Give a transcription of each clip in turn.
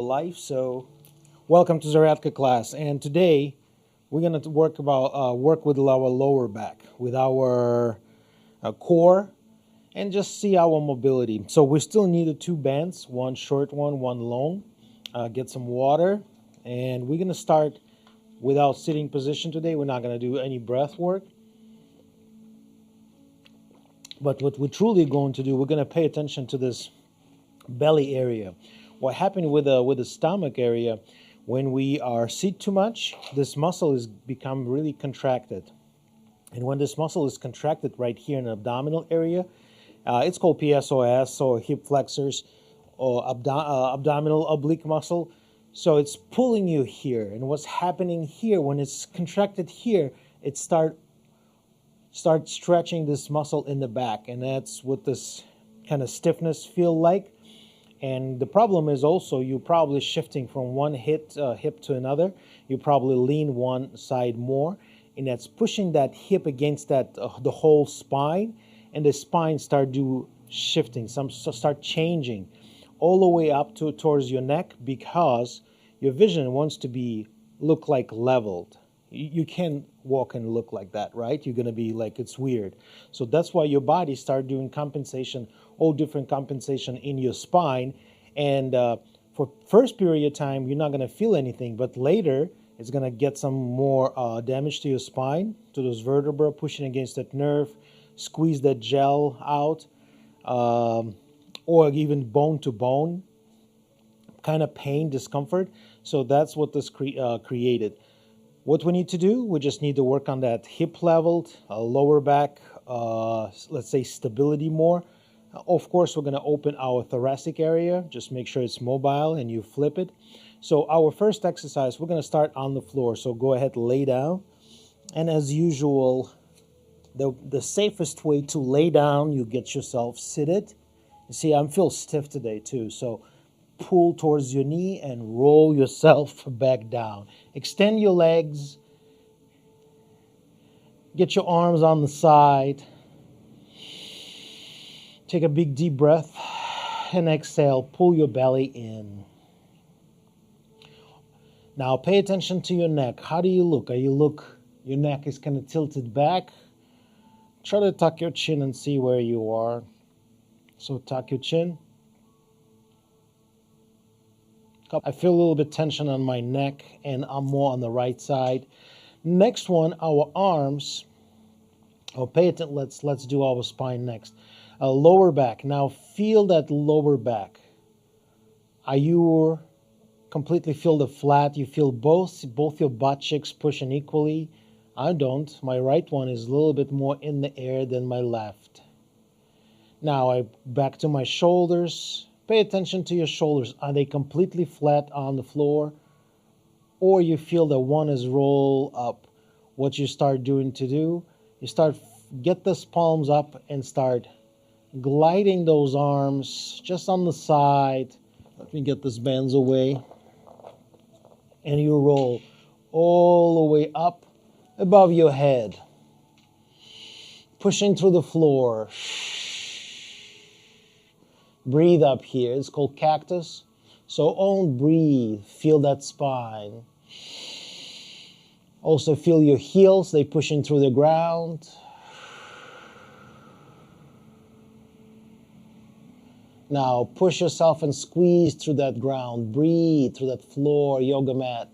Life. So, welcome to Zaradka class, and today we're going to work with our lower back, with our core, and just see our mobility. So we still need the two bands, one short one long. Get some water, and we're going to start without sitting position today. We're not going to do any breath work. But what we're truly going to do, we're going to pay attention to this belly area. What happened with the stomach area, when we are sit too much, this muscle is become really contracted. And when this muscle is contracted right here in the abdominal area, it's called PSOS, or hip flexors, or abdominal oblique muscle. So it's pulling you here. And what's happening here, when it's contracted here, it start stretching this muscle in the back. And that's what this kind of stiffness feel like. And the problem is also you're probably shifting from one hip to another. You probably lean one side more, and that's pushing that hip against that the whole spine, and the spine start shifting, start changing all the way up towards your neck, because your vision wants to look like leveled. You can't walk and look like that, right? You're going to be like, it's weird. So that's why your body start doing compensation, all different compensation in your spine. And for first period of time, you're not going to feel anything. But later, it's going to get some more damage to your spine, to those vertebrae, pushing against that nerve, squeeze that gel out, or even bone to bone, kind of pain, discomfort. So that's what this created. What we need to do, we just need to work on that hip leveled, lower back, let's say stability more. Of course, we're going to open our thoracic area. Just make sure it's mobile and you flip it. So our first exercise, we're going to start on the floor. So go ahead, lay down. And as usual, the safest way to lay down, you get yourself seated. You see, I feel stiff today too. So pull towards your knee and roll yourself back down. Extend your legs. Get your arms on the side. Take a big deep breath and exhale. Pull your belly in. Now pay attention to your neck. How do you look? Your neck is kind of tilted back. Try to tuck your chin and see where you are. So tuck your chin. I feel a little bit tension on my neck, and I'm more on the right side. Next one, our arms. Oh, pay attention. Let's do our spine next. Lower back. Now feel that lower back. Are you completely feel the flat? You feel both your butt cheeks pushing equally? I don't. My right one is a little bit more in the air than my left. Now I back to my shoulders. Pay attention to your shoulders. Are they completely flat on the floor? Or you feel that one is roll up? What you start doing you get those palms up and start gliding those arms just on the side. Let me get this bands away. And you roll all the way up above your head. Pushing through the floor. Breathe up here. It's called cactus. So on, breathe. Feel that spine. Also feel your heels. They pushing through the ground. Now push yourself and squeeze through that ground. Breathe through that floor, yoga mat.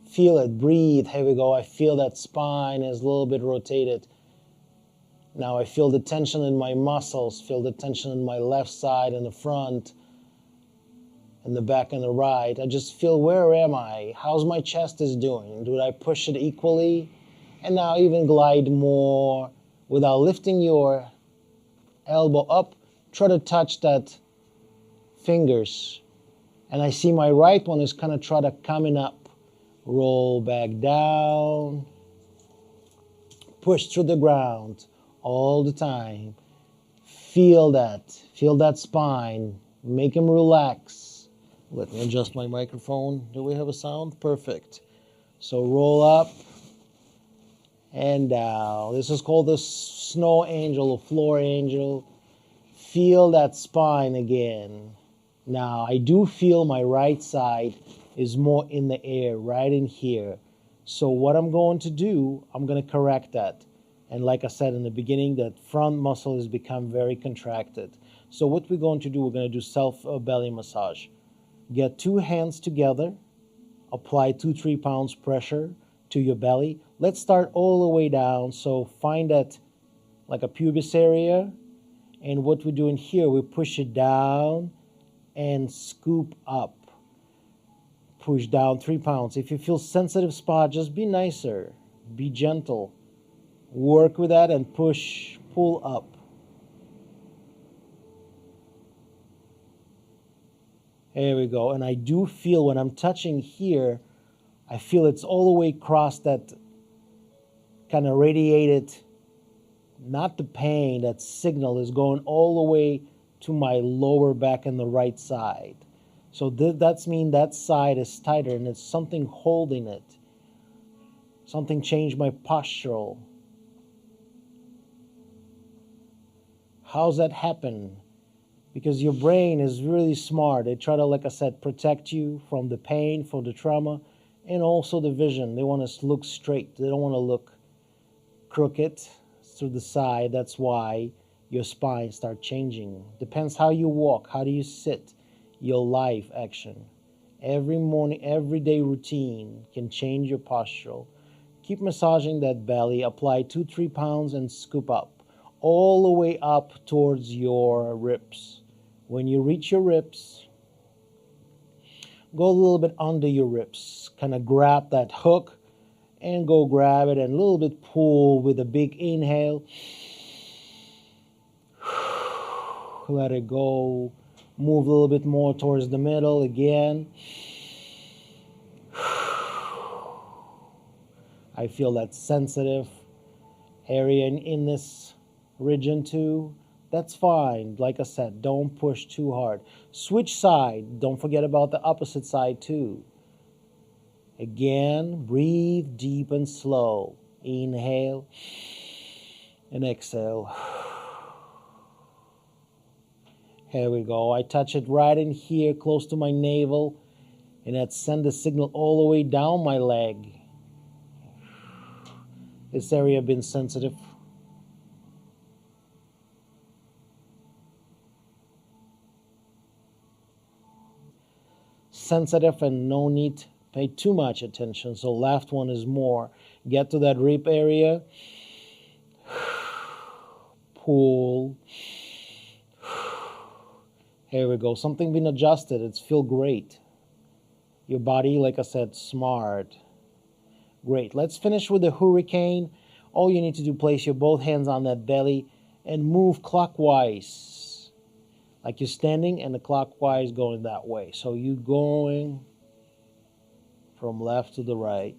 Feel it. Breathe. Here we go. I feel that spine is a little bit rotated. Now I feel the tension in my muscles, feel the tension in my left side and the front, and the back and the right. I just feel, where am I? How's my chest is doing? Did I push it equally? And now even glide more without lifting your elbow up. Try to touch that fingers. And I see my right one is kind of try to coming up. Roll back down. Push through the ground. All the time. Feel that spine. Make him relax. Let me adjust my microphone. Do we have a sound? Perfect. So roll up and down. This is called the snow angel or floor angel. Feel that spine again. Now, I do feel my right side is more in the air, right in here. So what I'm going to do, I'm going to correct that. And like I said in the beginning, that front muscle has become very contracted. So what we're going to do, we're going to do self belly massage. Get two hands together, apply 2-3 pounds pressure to your belly. Let's start all the way down. So find that like a pubis area. And what we're doing here, we push it down and scoop up. Push down 3 pounds. If you feel sensitive spot, just be nicer, be gentle. Work with that and push, pull up. There we go. And I do feel when I'm touching here, I feel it's all the way across that kind of radiated, not the pain, that signal is going all the way to my lower back and the right side. So that's mean that side is tighter and it's something holding it. Something changed my postural. How's that happen? Because your brain is really smart. They try to, like I said, protect you from the pain, from the trauma, and also the vision. They want us to look straight. They don't want to look crooked through the side. That's why your spine starts changing. Depends how you walk, how do you sit, your life action. Every morning, everyday routine can change your postural. Keep massaging that belly. Apply 2-3 pounds and scoop up. All the way up towards your ribs. When you reach your ribs, go a little bit under your ribs. Kind of grab that hook and go grab it and a little bit pull with a big inhale. Let it go. Move a little bit more towards the middle again. I feel that sensitive area in this region too. That's fine. Like I said, don't push too hard. Switch side. Don't forget about the opposite side too. Again, breathe deep and slow. Inhale and exhale. Here we go. I touch it right in here, close to my navel, and that sends the signal all the way down my leg. This area has been sensitive. Sensitive and no need to pay too much attention. So left one is more. Get to that rib area. Pull. Here we go. Something been adjusted. It's feel great. Your body, like I said, smart. Great. Let's finish with the hurricane. All you need to do, place your both hands on that belly and move clockwise. Like you're standing and the clockwise going that way. So you're going from left to the right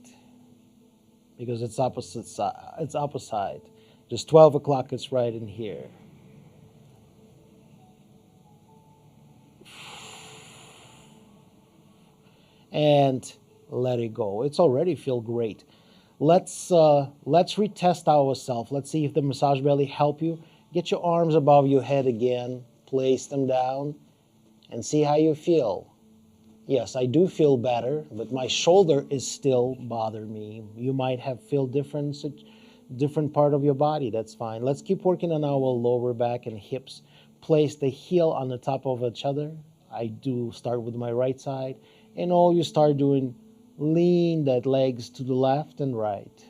because it's opposite side. It's opposite. Just 12 o'clock, it's right in here. And let it go. It's already feel great. Let's retest ourselves. Let's see if the massage belly help you. Get your arms above your head again. Place them down and see how you feel. Yes, I do feel better, but my shoulder is still bothering me. You might have feel different part of your body. That's fine. Let's keep working on our lower back and hips. Place the heel on the top of each other. I do start with my right side, and all you start doing, lean that legs to the left and right.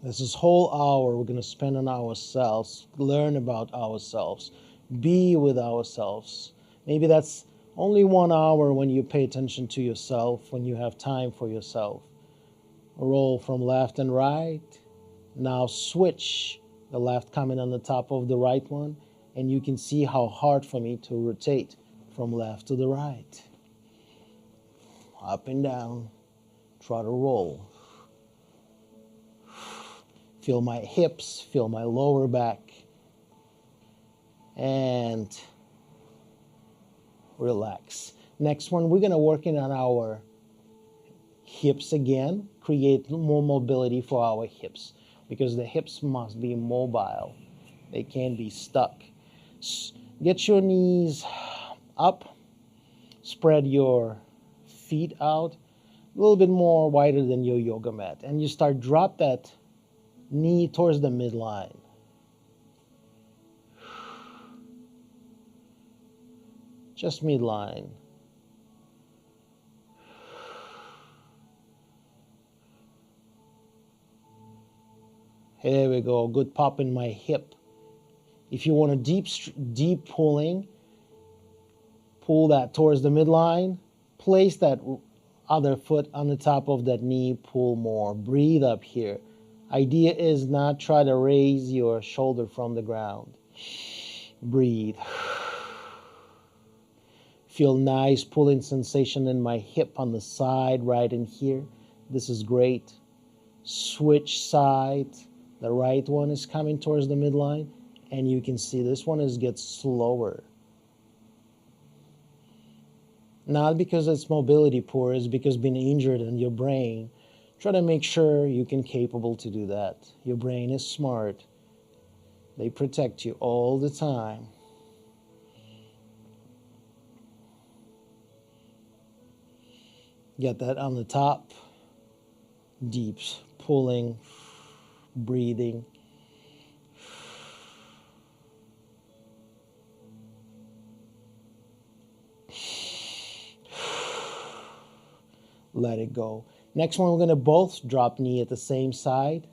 This whole hour we're going to spend on ourselves, learn about ourselves, be with ourselves. Maybe that's only 1 hour when you pay attention to yourself, when you have time for yourself. Roll from left and right. Now switch, the left coming on the top of the right one, and you can see how hard for me to rotate from left to the right. Up and down. Try to roll. Feel my hips, feel my lower back, and relax. Next one, we're going to work in on our hips again, create more mobility for our hips, because the hips must be mobile. They can't be stuck. Get your knees up. Spread your feet out a little bit more wider than your yoga mat. And you start drop that knee towards the midline. Just midline. Here we go. Good pop in my hip. If you want a deep pulling, pull that towards the midline. Place that other foot on the top of that knee. Pull more. Breathe up here. Idea is not try to raise your shoulder from the ground. Breathe. Feel nice pulling sensation in my hip on the side right in here. This is great. Switch side. The right one is coming towards the midline. And you can see this one gets slower. Not because it's mobility poor, it's because being injured in your brain. Try to make sure you can capable to do that. Your brain is smart. They protect you all the time. Get that on the top. Deep pulling, breathing. Let it go. Next one, we're going to both drop knee at the same side,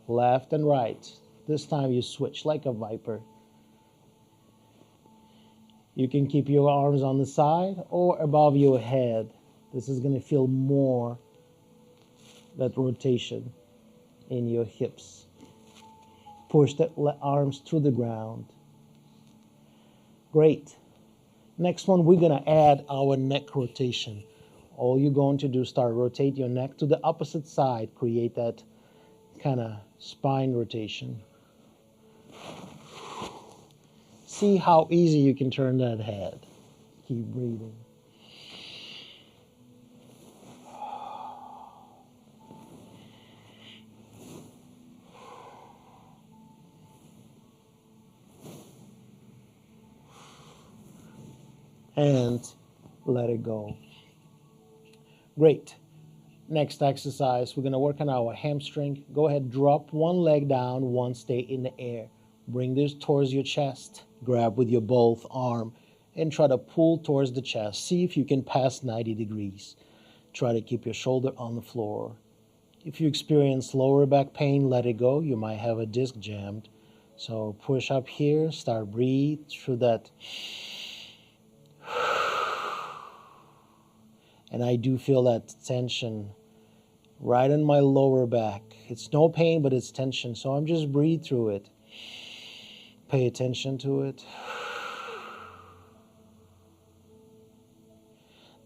left and right. This time you switch like a viper. You can keep your arms on the side or above your head. This is going to feel more that rotation in your hips. Push the arms to the ground. Great. Next one, we're going to add our neck rotation. All you're going to do is start rotate your neck to the opposite side. Create that kind of spine rotation. See how easy you can turn that head. Keep breathing. And let it go. Great. Next exercise, we're going to work on our hamstring. Go ahead, drop one leg down, one stay in the air. Bring this towards your chest. Grab with your both arm and try to pull towards the chest. See if you can pass 90 degrees. Try to keep your shoulder on the floor. If you experience lower back pain, let it go. You might have a disc jammed. So push up here, start breathe through that. And I do feel that tension right in my lower back. It's no pain, but it's tension. So I'm just breathe through it. Pay attention to it.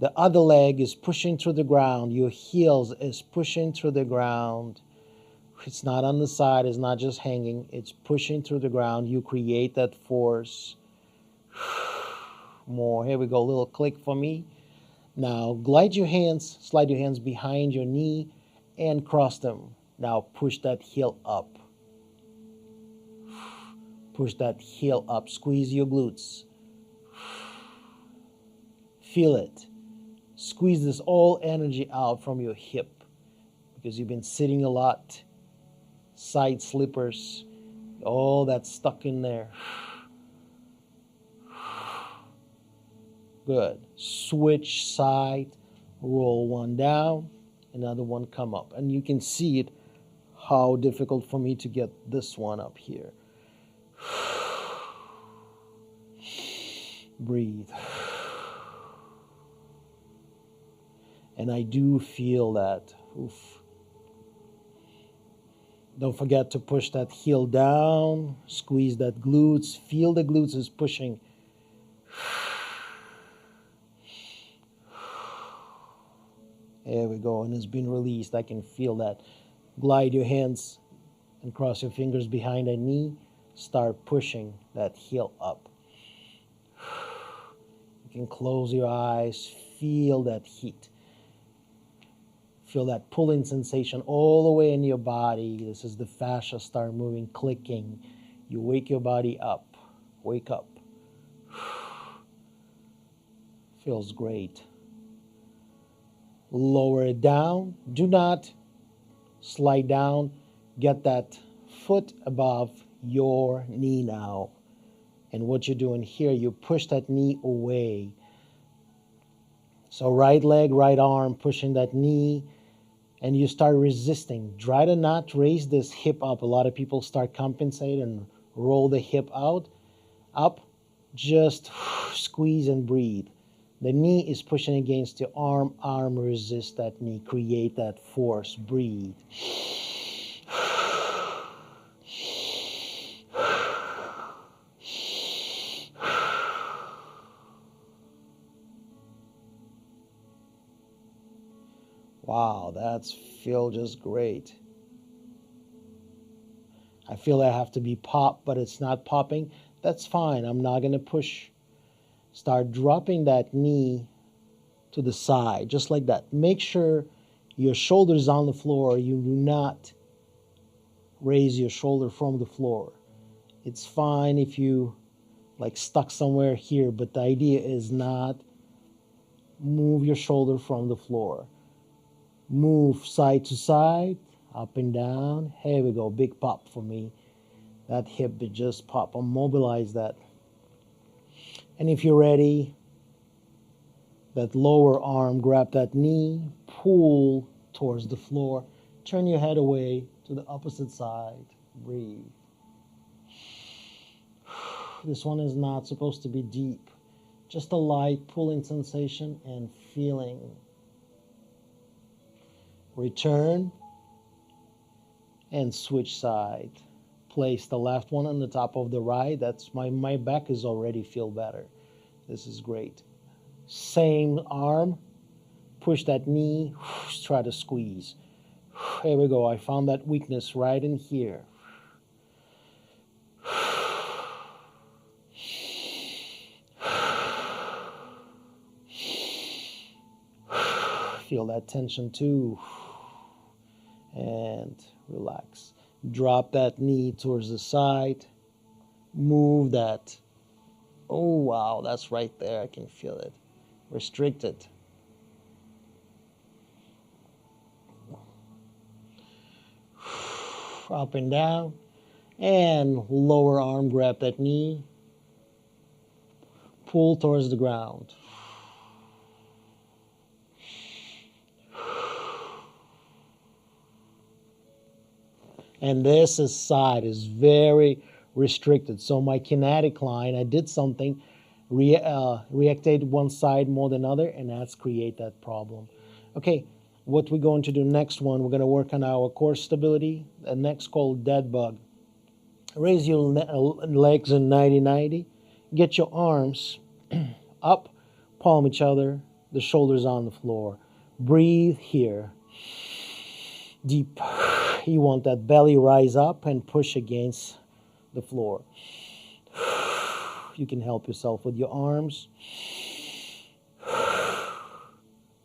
The other leg is pushing through the ground. Your heels is pushing through the ground. It's not on the side. It's not just hanging. It's pushing through the ground. You create that force. More. Here we go. A little click for me. Now, slide your hands behind your knee and cross them. Now, push that heel up. Push that heel up. Squeeze your glutes. Feel it. Squeeze this all energy out from your hip because you've been sitting a lot. Side slippers. All that's stuck in there. Good. Switch side, roll one down, another one come up. And you can see it, how difficult for me to get this one up here. Breathe. And I do feel that. Oof. Don't forget to push that heel down, squeeze that glutes, feel the glutes is pushing. There we go, and it's been released. I can feel that. Glide your hands and cross your fingers behind the knee. Start pushing that heel up. You can close your eyes. Feel that heat. Feel that pulling sensation all the way in your body. This is the fascia start moving, clicking. You wake your body up. Wake up. Feels great. Lower it down. Do not slide down. Get that foot above your knee now. And what you're doing here, you push that knee away. So right leg, right arm, pushing that knee, and you start resisting. Try to not raise this hip up. A lot of people start compensate and roll the hip out, up. Just squeeze and breathe. The knee is pushing against your arm. Arm resist that knee. Create that force. Breathe. Wow, that's feel just great. I feel I have to be popped, but it's not popping. That's fine. I'm not going to push. Start dropping that knee to the side, just like that. Make sure your shoulder's on the floor. You do not raise your shoulder from the floor. It's fine if you like stuck somewhere here, but the idea is not move your shoulder from the floor. Move side to side, up and down. Here we go, big pop for me. That hip did just pop. Immobilize that. And if you're ready, that lower arm, grab that knee, pull towards the floor. Turn your head away to the opposite side. Breathe. This one is not supposed to be deep. Just a light pulling sensation and feeling. Return and switch side. Place the left one on the top of the right. That's my back is already feel better. This is great. Same arm. Push that knee. Try to squeeze. Here we go. I found that weakness right in here. Feel that tension too. And relax. Drop that knee towards the side. Move that. Oh, wow, that's right there. I can feel it. Restrict it. Up and down. And lower arm, grab that knee. Pull towards the ground. And this side is very restricted. So my kinetic line, I did something, reacted one side more than other, and that's create that problem. Okay, what we're going to do next one, we're going to work on our core stability. The next called dead bug. Raise your legs in 90-90. Get your arms up, palm each other, the shoulders on the floor. Breathe here. Deep. You want that belly rise up and push against the floor. You can help yourself with your arms.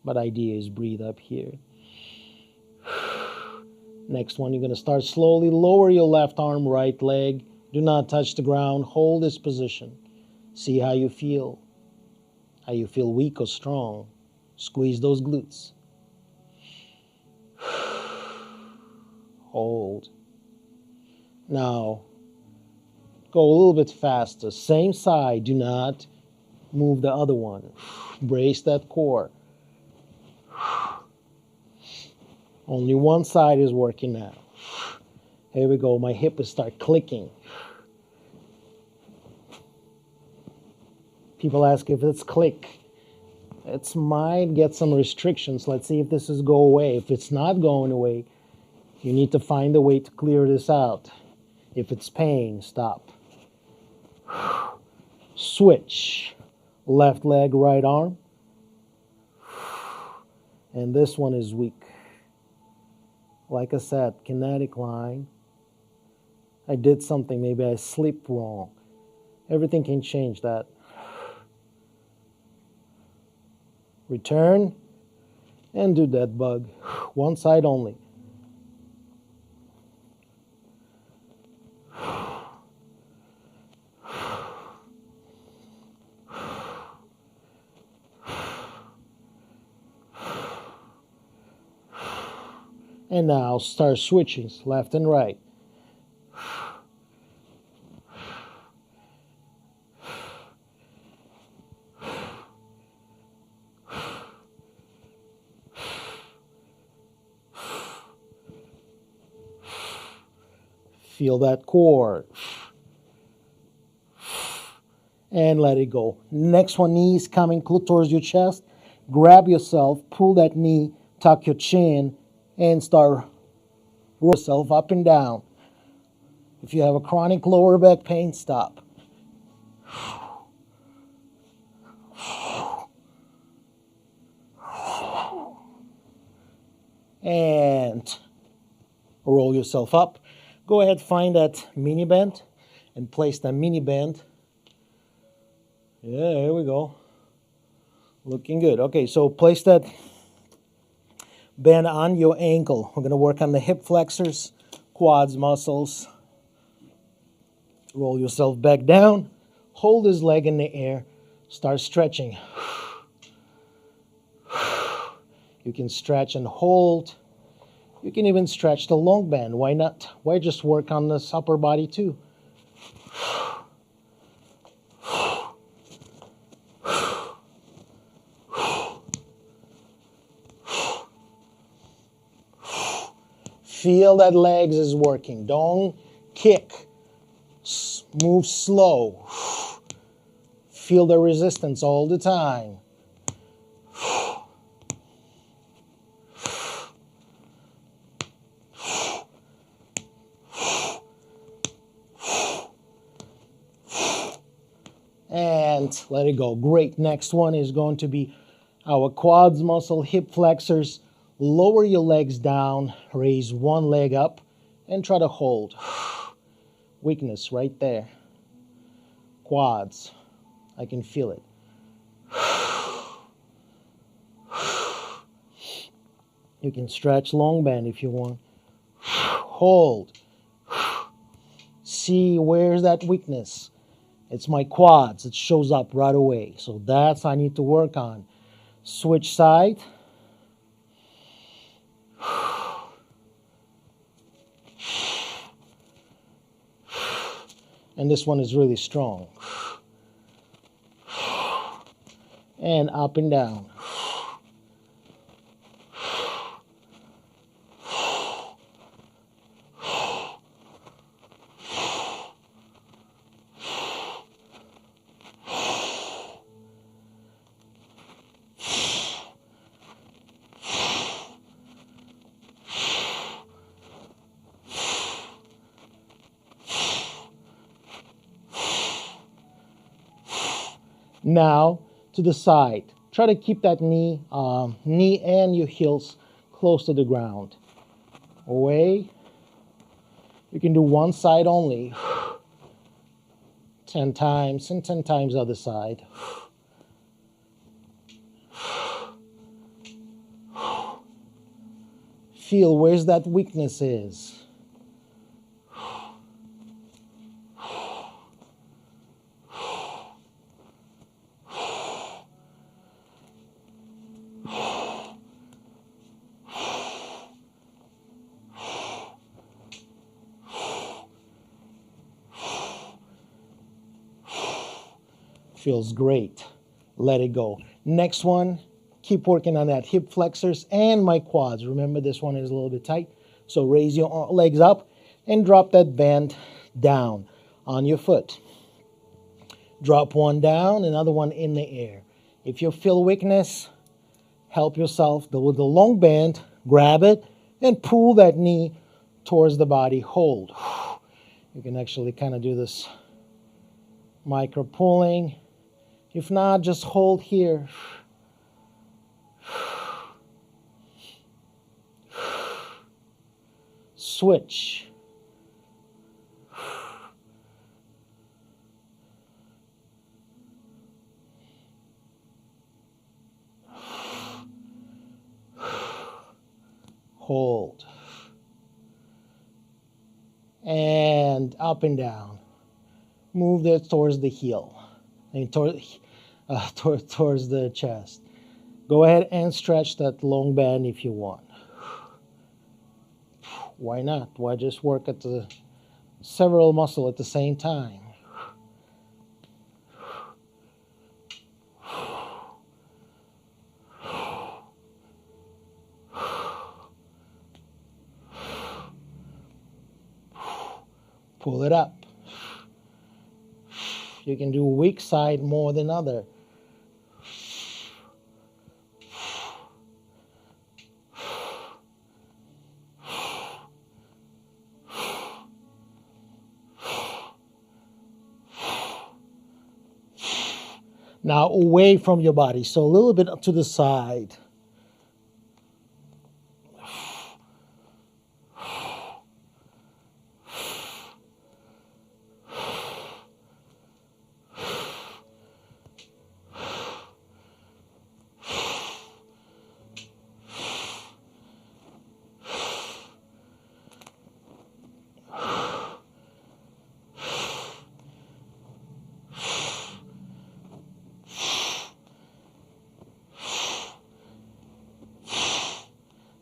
But idea is breathe up here. Next one, you're going to start slowly. Lower your left arm, right leg. Do not touch the ground. Hold this position. See how you feel. How you feel weak or strong. Squeeze those glutes. Hold. Now, go a little bit faster. Same side. Do not move the other one. Brace that core. Only one side is working now. Here we go. My hip is start clicking. People ask if it's click. It might get some restrictions. Let's see if this is go away. If it's not going away, you need to find a way to clear this out. If it's pain, stop. Switch. Left leg, right arm. And this one is weak. Like I said, kinetic line. I did something. Maybe I slept wrong. Everything can change that. Return. And do that bug. One side only. And now start switching left and right. Feel that core. And let it go. Next one, knees coming towards your chest. Grab yourself, pull that knee, tuck your chin, and start roll yourself up and down. If you have a chronic lower back pain, stop. And roll yourself up. Go ahead, find that mini band and place that mini band. Yeah, here we go. Looking good. Okay, so place that band on your ankle. We're going to work on the hip flexors, quads muscles. Roll yourself back down. Hold this leg in the air. Start stretching. You can stretch and hold. You can even stretch the long band. Why not? Why just work on this upper body too? Feel that legs is working. Don't kick. Move slow. Feel the resistance all the time. And let it go. Great. Next one is going to be our quads muscle, hip flexors. Lower your legs down, raise one leg up, and try to hold. Weakness right there. Quads. I can feel it. You can stretch long band if you want. Hold. See, where's that weakness? It's my quads. It shows up right away. So that's I need to work on. Switch side. And this one is really strong. And up and down. Now to the side. Try to keep that knee and your heels close to the ground. Away. You can do one side only. 10 times and 10 times other side. Feel where's that weakness is. Feels great. Let it go. Next one, keep working on that hip flexors and my quads. Remember, this one is a little bit tight. So raise your legs up and drop that band down on your foot. Drop one down, another one in the air. If you feel weakness, help yourself with the long band. Grab it and pull that knee towards the body. Hold. You can actually kind of do this micro pulling. If not, just hold here. Switch. Hold. And up and down. Move it towards the heel. And towards the chest. Go ahead and stretch that long band if you want. Why not? Why just work at the several muscles at the same time? Pull it up. You can do weak side more than other. Now away from your body, so a little bit to the side.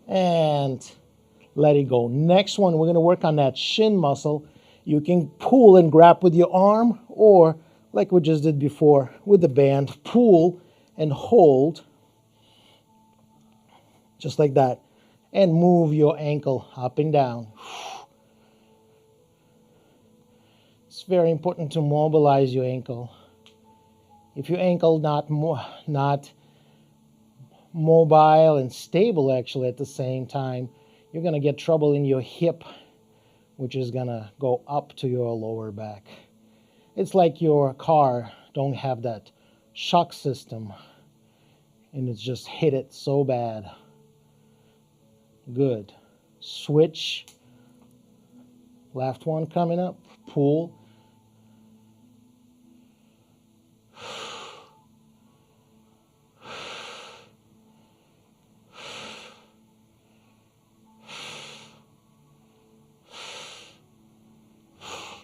And let it go. Next one, we're going to work on that shin muscle. You can pull and grab with your arm, or like we just did before with the band, pull and hold, just like that, and move your ankle up and down. It's very important to mobilize your ankle. If your ankle not mobile and stable actually at the same time, you're going to get trouble in your hip, which is going to go up to your lower back. It's like your car don't have that shock system and it's just hit it so bad. Good. Switch. Left one coming up. Pull.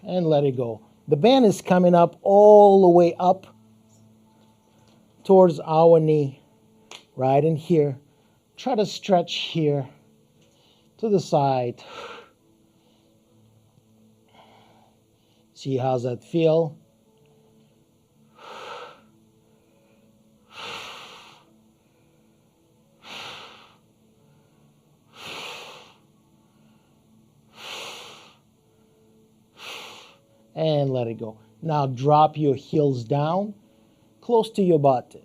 And let it go. The band is coming up all the way up towards our knee, right in here. Try to stretch here to the side. See how's that feel? And let it go. Now drop your heels down close to your butt.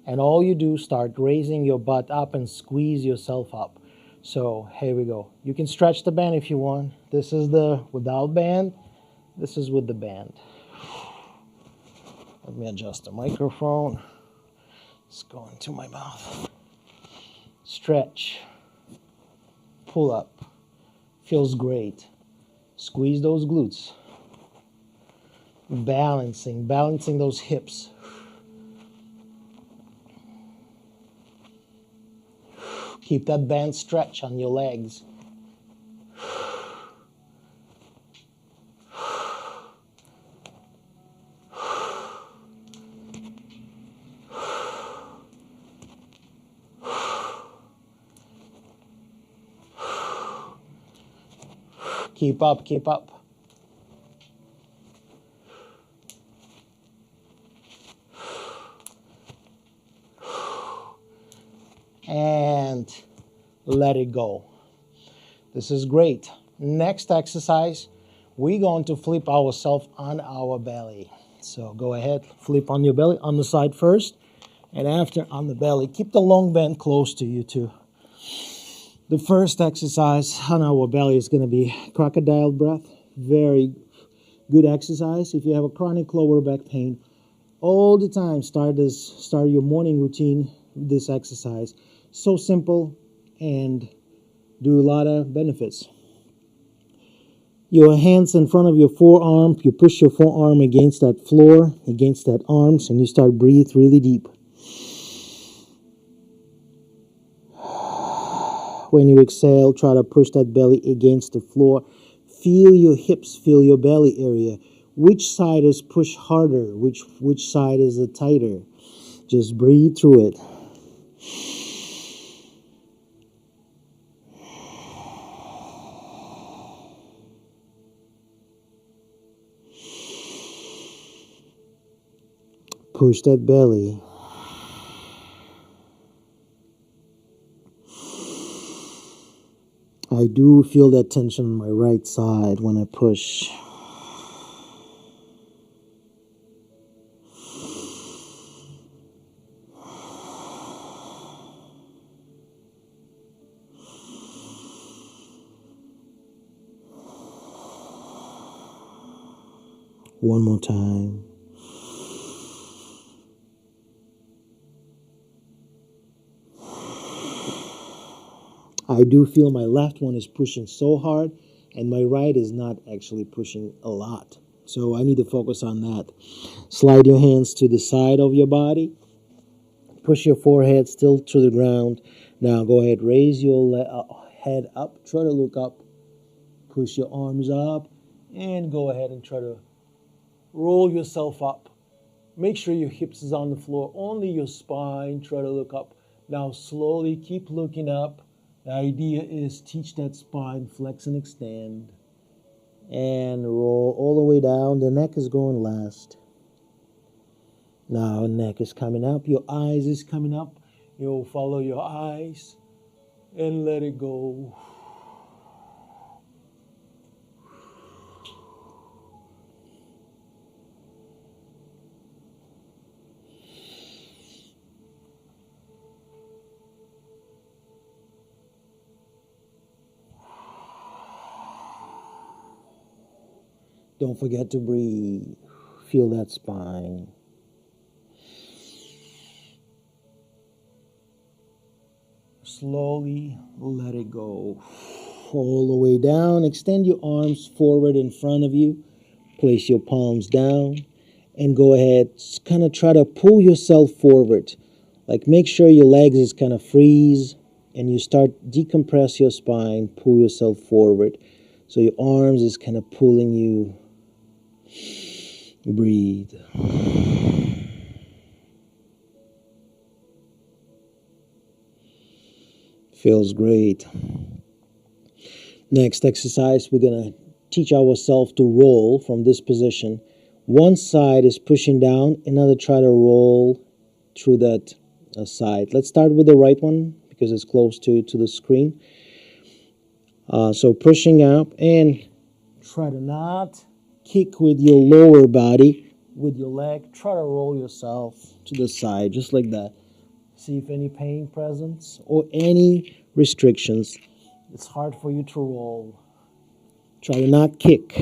And all you do, start raising your butt up and squeeze yourself up. So here we go. You can stretch the band if you want. This is the without band. This is with the band. Let me adjust the microphone. It's going to my mouth. Stretch. Pull up. Feels great. Squeeze those glutes. Balancing those hips. Keep that band stretch on your legs. Keep up, keep up. And let it go. This is great. Next exercise, we're going to flip ourselves on our belly. So go ahead, flip on your belly on the side first, and after on the belly. Keep the long band close to you too. The first exercise on our belly is going to be crocodile breath. Very good exercise. If you have a chronic lower back pain, all the time start your morning routine with this exercise. So simple and do a lot of benefits. Your hands in front of your forearm, you push your forearm against that floor, against that arms, and you start breathe really deep. When you exhale, try to push that belly against the floor. Feel your hips, feel your belly area. Which side is pushed harder? Which side is it tighter? Just breathe through it. Push that belly. I do feel that tension on my right side when I push. One more time. I do feel my left one is pushing so hard and my right is not actually pushing a lot. So I need to focus on that. Slide your hands to the side of your body. Push your forehead still to the ground. Now go ahead, raise your head up. Try to look up. Push your arms up and go ahead and try to roll yourself up. Make sure your hips is on the floor, only your spine. Try to look up. Now slowly keep looking up. The idea is teach that spine, flex and extend. And roll all the way down. The neck is going last. Now neck is coming up. Your eyes is coming up. You'll follow your eyes and let it go. Don't forget to breathe. Feel that spine. Slowly let it go. All the way down. Extend your arms forward in front of you. Place your palms down. And go ahead. Kind of try to pull yourself forward. Like make sure your legs is kind of freeze. And you start decompress your spine. Pull yourself forward. So your arms is kind of pulling you. Breathe. Feels great. Next exercise, we're going to teach ourselves to roll from this position. One side is pushing down, another try to roll through that side. Let's start with the right one because it's close to the screen. So pushing up and try to not kick with your lower body, with your leg. Try to roll yourself to the side, just like that. See if any pain presents or any restrictions. It's hard for you to roll. Try to not kick.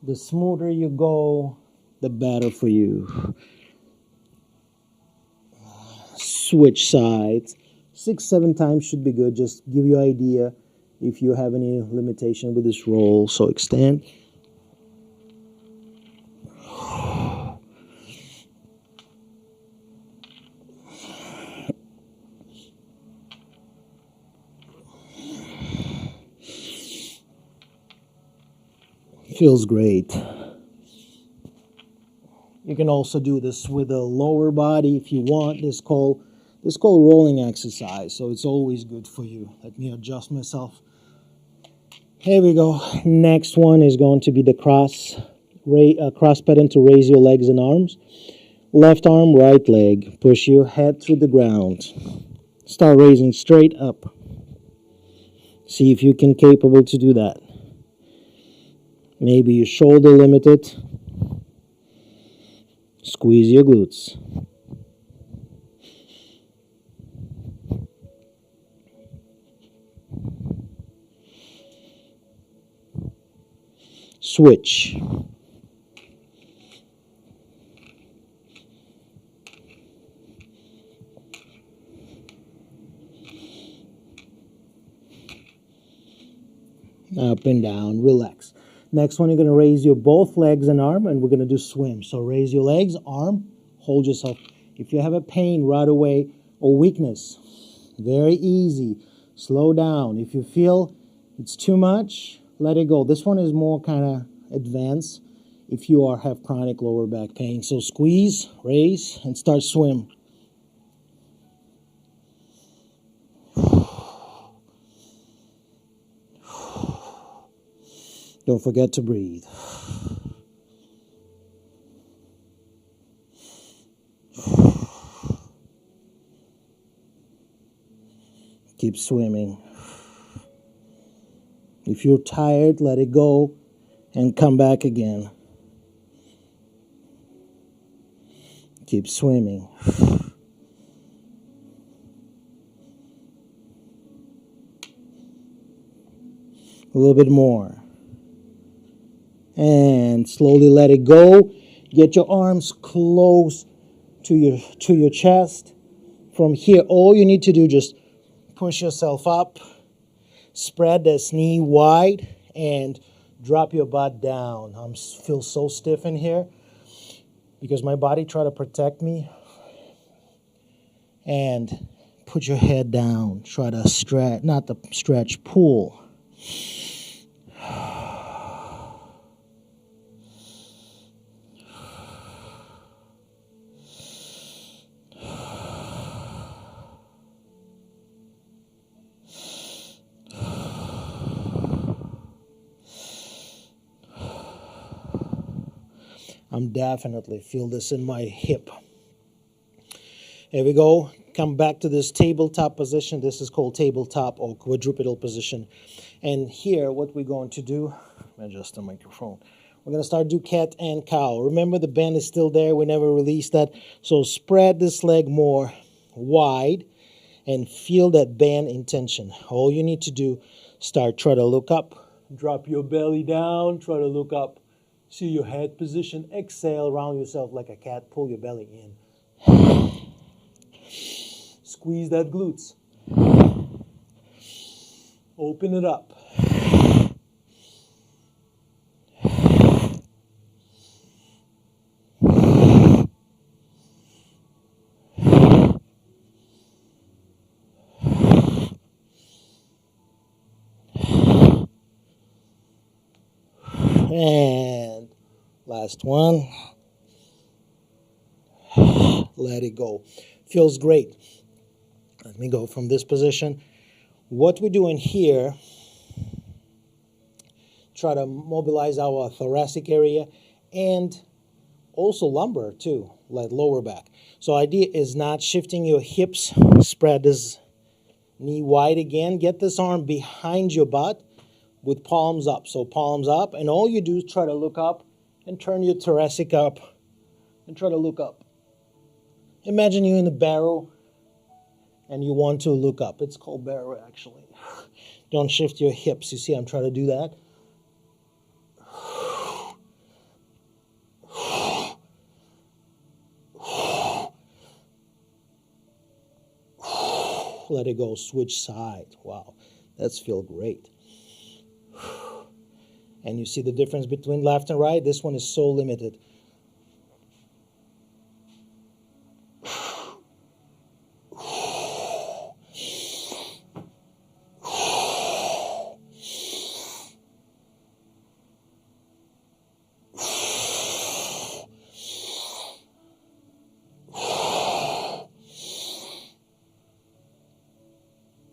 The smoother you go, the better for you. Switch sides. 6-7 times should be good. Just give you an idea if you have any limitation with this roll. So extend. Feels great. You can also do this with the lower body if you want. This called rolling exercise, so it's always good for you. Let me adjust myself. Here we go. Next one is going to be the cross pattern to raise your legs and arms. Left arm, right leg. Push your head through the ground. Start raising straight up. See if you can capable to do that. Maybe your shoulder limited. Squeeze your glutes. Switch. Up and down, relax. Next one, you're going to raise your both legs and arm, and we're going to do swim. So raise your legs, arm, hold yourself. If you have a pain right away or weakness, very easy. Slow down. If you feel it's too much, let it go. This one is more kind of advanced if you have chronic lower back pain. So squeeze, raise, and start swim. Don't forget to breathe. Keep swimming. If you're tired, let it go and come back again. Keep swimming. A little bit more. And slowly let it go. Get your arms close to your chest. From here, all you need to do, just push yourself up, spread this knee wide, and drop your butt down. I feel so stiff in here because my body try to protect me. And put your head down. Try to stretch, not to stretch, pull. I'm definitely feel this in my hip. Here we go. Come back to this tabletop position. This is called tabletop or quadrupedal position. And here, what we're going to do, adjust the microphone. We're going to start do cat and cow. Remember, the band is still there. We never released that. So spread this leg more wide and feel that band in tension. All you need to do, try to look up. Drop your belly down. Try to look up. See your head position. Exhale, round yourself like a cat. Pull your belly in. Squeeze that glutes. Open it up. And last one. Let it go. Feels great. Let me go from this position. What we're doing here, try to mobilize our thoracic area and also lumbar too, like lower back. So idea is not shifting your hips, spread this knee wide again. Get this arm behind your butt with palms up. So palms up, and all you do is try to look up and turn your thoracic up and try to look up. Imagine you're in a barrel and you want to look up. It's called barrel actually. Don't shift your hips. You see I'm trying to do that. Let it go. Switch side. Wow, that's feel great. And you see the difference between left and right? This one is so limited.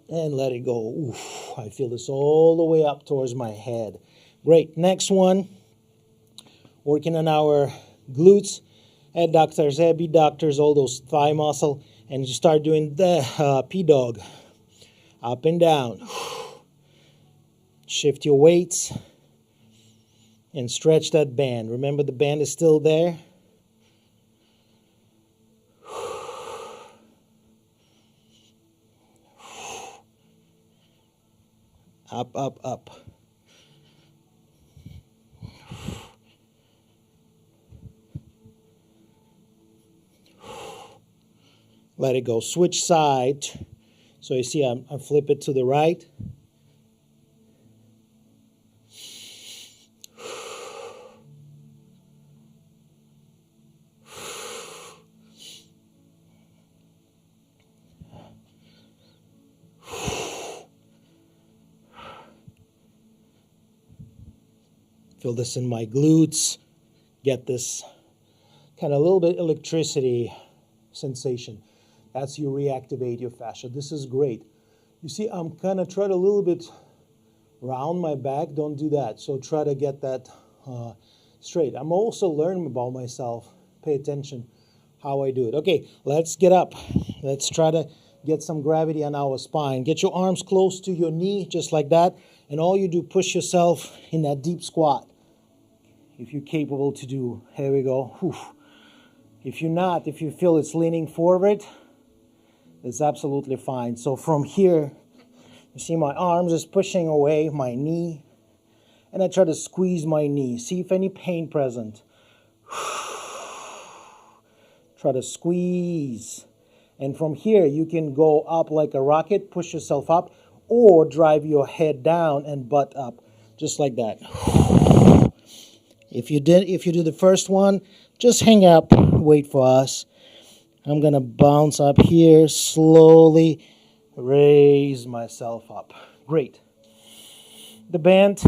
And let it go. Oof, I feel this all the way up towards my head. Great. Next one. Working on our glutes, adductors, abductors, all those thigh muscle. And you start doing the P-dog. Up and down. Shift your weights. And stretch that band. Remember the band is still there. Up, up, up. Let it go. Switch side. So you see I flip it to the right. Feel this in my glutes. Get this kind of a little bit electricity sensation. That's you reactivate your fascia. This is great. You see, I'm kind of trying a little bit round my back. Don't do that. So try to get that straight. I'm also learning about myself. Pay attention how I do it. Okay, let's get up. Let's try to get some gravity on our spine. Get your arms close to your knee, just like that. And all you do, push yourself in that deep squat. If you're capable to do, here we go. Whew. If you're not, if you feel it's leaning forward, it's absolutely fine. So from here, you see my arms is pushing away my knee. And I try to squeeze my knee. See if any pain present. Try to squeeze. And from here, you can go up like a rocket, push yourself up, or drive your head down and butt up, just like that. If you do the first one, just hang up, wait for us. I'm gonna bounce up here, slowly raise myself up. Great. The band,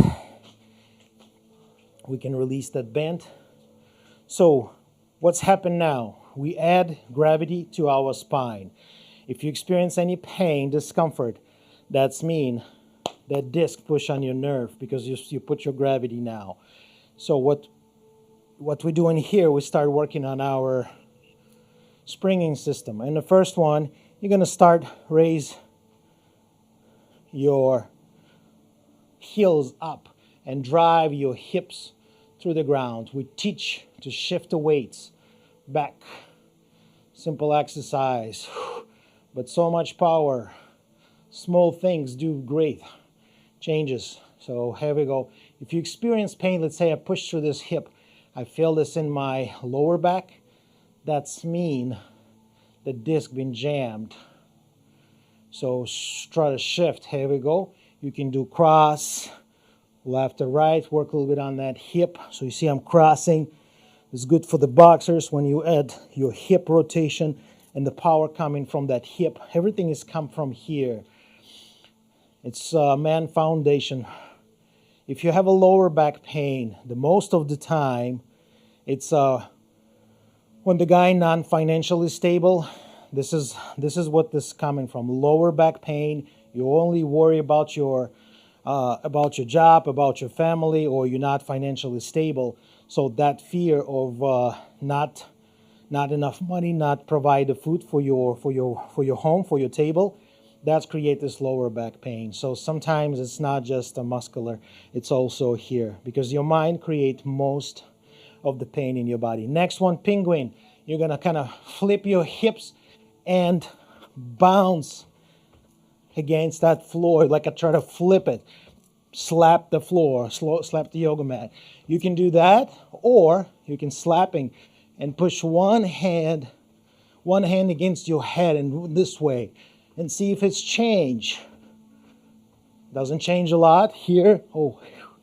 we can release that band. So what's happened now? We add gravity to our spine. If you experience any pain, discomfort, that's mean that disc push on your nerve because you put your gravity now. So what we're doing here, we start working on our springing system. And the first one, you're going to start raise your heels up and drive your hips through the ground. We teach to shift the weights back. Simple exercise, but so much power. Small things do great changes. So here we go. If you experience pain, let's say I push through this hip, I feel this in my lower back, that's mean the disc been jammed. So try to shift. Here we go. You can do cross, left to right, work a little bit on that hip. So you see I'm crossing. It's good for the boxers when you add your hip rotation and the power coming from that hip. Everything is come from here. It's man foundation. If you have a lower back pain, the most of the time, it's when the guy non-financially stable. This is what this is coming from. Lower back pain. You only worry about your job, about your family, or you're not financially stable. So that fear of not enough money, not provide the food for your home, for your table, that's create this lower back pain. So sometimes it's not just a muscular, it's also here because your mind creates most of the pain in your body. Next one, penguin. You're gonna kind of flip your hips and bounce against that floor like I try to flip it. Slap the floor, slap the yoga mat. You can do that, or you can slapping and push one hand against your head and this way and see if it's changed. Doesn't change a lot here. Oh,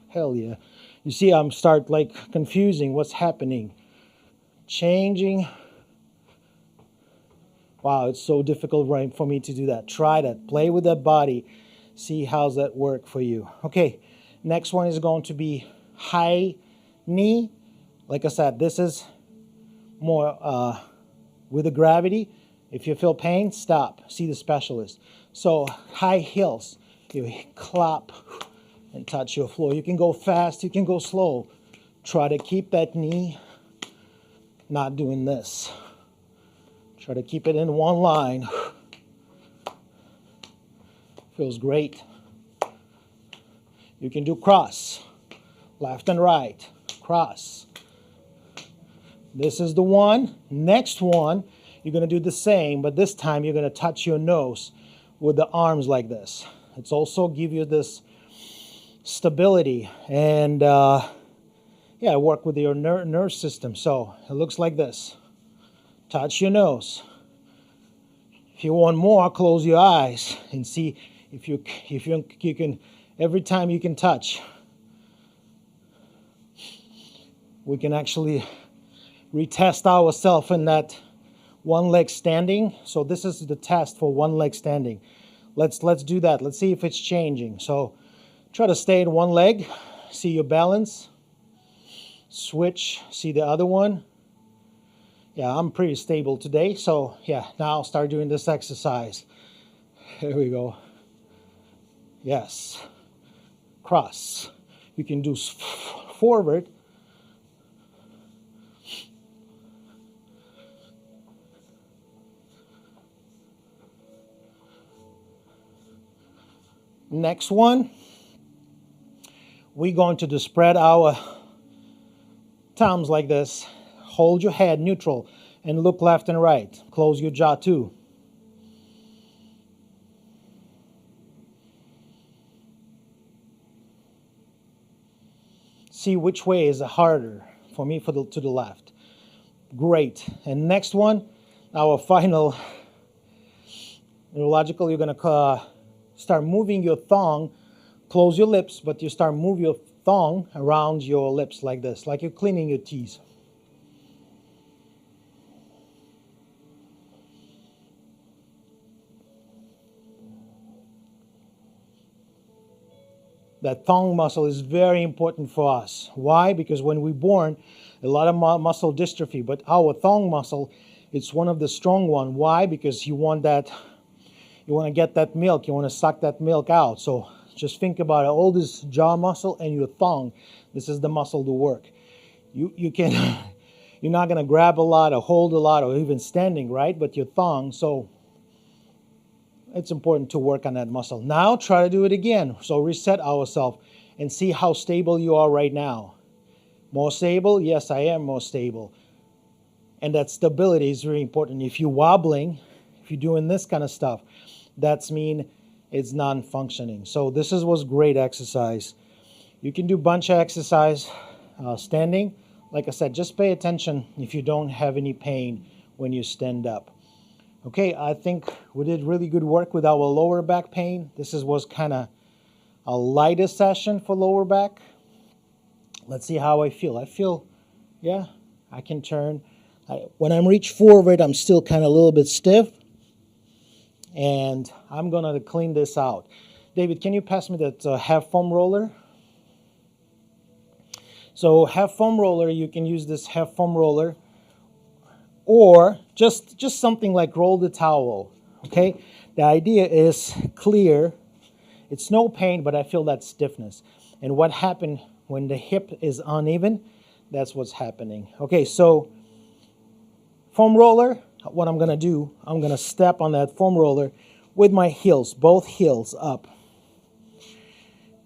hell yeah. You see I'm start like confusing what's happening. Changing. Wow, it's so difficult right for me to do that. Try that. Play with that body. See how's that work for you. Okay, next one is going to be high knee. Like I said, this is more with the gravity. If you feel pain, stop. See the specialist. So high heels. You clap and touch your floor. You can go fast. You can go slow. Try to keep that knee not doing this. Try to keep it in one line. Feels great. You can do cross, left and right, cross. This is the one. Next one, you're going to do the same, but this time you're going to touch your nose with the arms like this. It's also give you this stability and work with your nerve system. So it looks like this. Touch your nose. If you want more, close your eyes and see if you can, every time you can touch, we can actually retest ourselves in that one leg standing. So this is the test for one leg standing. Let's do that. Let's see if it's changing. So try to stay in one leg. See your balance. Switch. See the other one. Yeah, I'm pretty stable today. So yeah, now I'll start doing this exercise. Here we go. Yes. Cross. You can do forward. Next one, we're going to spread our thumbs like this. Hold your head neutral and look left and right. Close your jaw too. See which way is harder. For me, to the left. Great. And next one, our final neurological, you're going to start moving your thumb. Close your lips, but you start moving your thumb around your lips like this, like you're cleaning your teeth. That thumb muscle is very important for us. Why? Because when we're born, a lot of muscle dystrophy, but our thumb muscle, it's one of the strong one. Why? Because you want that, you want to get that milk, you want to suck that milk out. So just think about it, all this jaw muscle and your thumb, this is the muscle to work. You can, you're not going to grab a lot or hold a lot or even standing, right? But your thumb, so it's important to work on that muscle. Now try to do it again. So reset ourselves and see how stable you are right now. More stable? Yes, I am more stable. And that stability is very important. If you're wobbling, if you're doing this kind of stuff, that's mean it's non-functioning. So this was great exercise. You can do bunch of exercise standing. Like I said, just pay attention if you don't have any pain when you stand up. Okay, I think we did really good work with our lower back pain. This was kind of a lighter session for lower back. Let's see how I feel. I feel, yeah, I can turn. When I'm reach forward, I'm still kind of a little bit stiff. And I'm going to clean this out. David, can you pass me that half foam roller? So half foam roller, you can use this half foam roller. Or just something like roll the towel, okay? The idea is clear. It's no pain, but I feel that stiffness. And what happened when the hip is uneven, that's what's happening. Okay, so foam roller, what I'm going to do, I'm going to step on that foam roller with my heels, both heels up.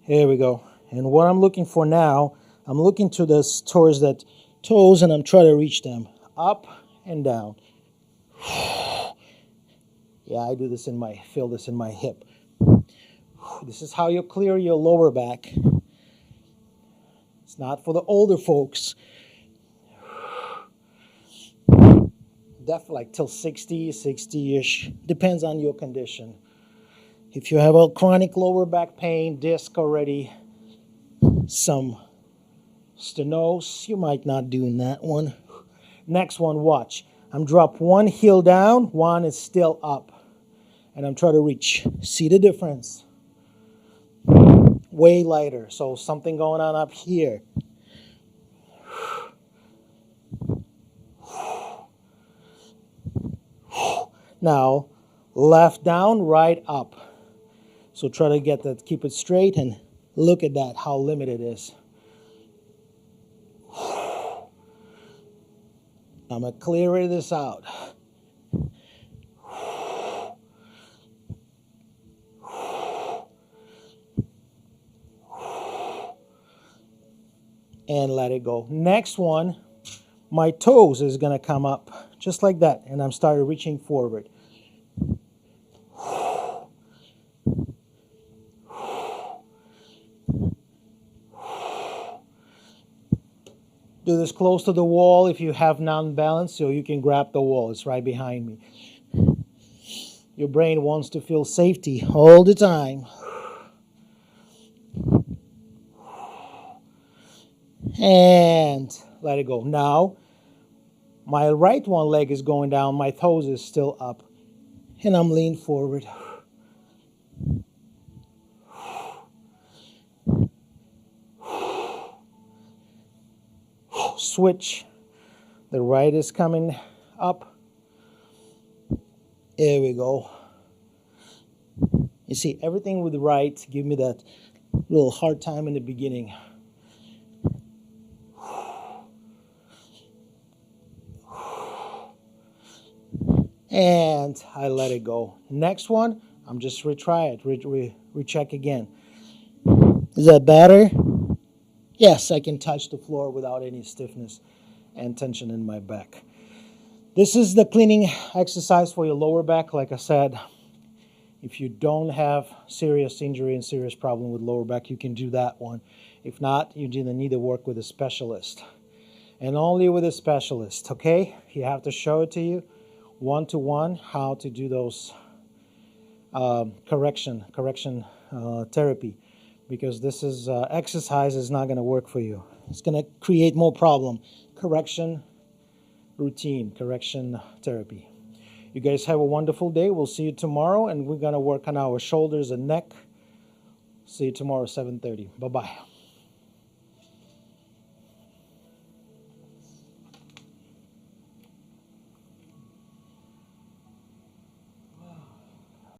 Here we go. And what I'm looking for now, I'm looking towards that toes, and I'm trying to reach them up and down. Yeah, I do this feel this in my hip. This is how you clear your lower back. It's not for the older folks. Definitely like till 60-ish. Depends on your condition. If you have a chronic lower back pain, disc already, some stenosis, you might not do in that one. Next one, watch. I'm drop one heel down, one is still up. And I'm trying to reach. See the difference? Way lighter. So something going on up here. Now, left down, right up. So try to get that, keep it straight, and look at that, how limited it is. I'm going to clear this out. And let it go. Next one, my toes is going to come up just like that. And I'm starting reaching forward. Do this close to the wall if you have non-balance, so you can grab the wall. It's right behind me. Your brain wants to feel safety all the time. And let it go. Now, my right one leg is going down. My toes is still up. And I'm leaning forward. Switch. The right is coming up. There we go. You see, everything with the right give me that little hard time in the beginning. And I let it go. Next one, I'm just retry it. Recheck again. Is that better? Yes, I can touch the floor without any stiffness and tension in my back. This is the cleaning exercise for your lower back. Like I said, if you don't have serious injury and serious problem with lower back, you can do that one. If not, you need to work with a specialist. And only with a specialist, okay? You have to show it to you one-to-one how to do those correction therapy, because this is exercise is not going to work for you. It's going to create more problem. Correction routine, correction therapy. You guys have a wonderful day. We'll see you tomorrow, and we're going to work on our shoulders and neck. See you tomorrow, 7:30. Bye-bye.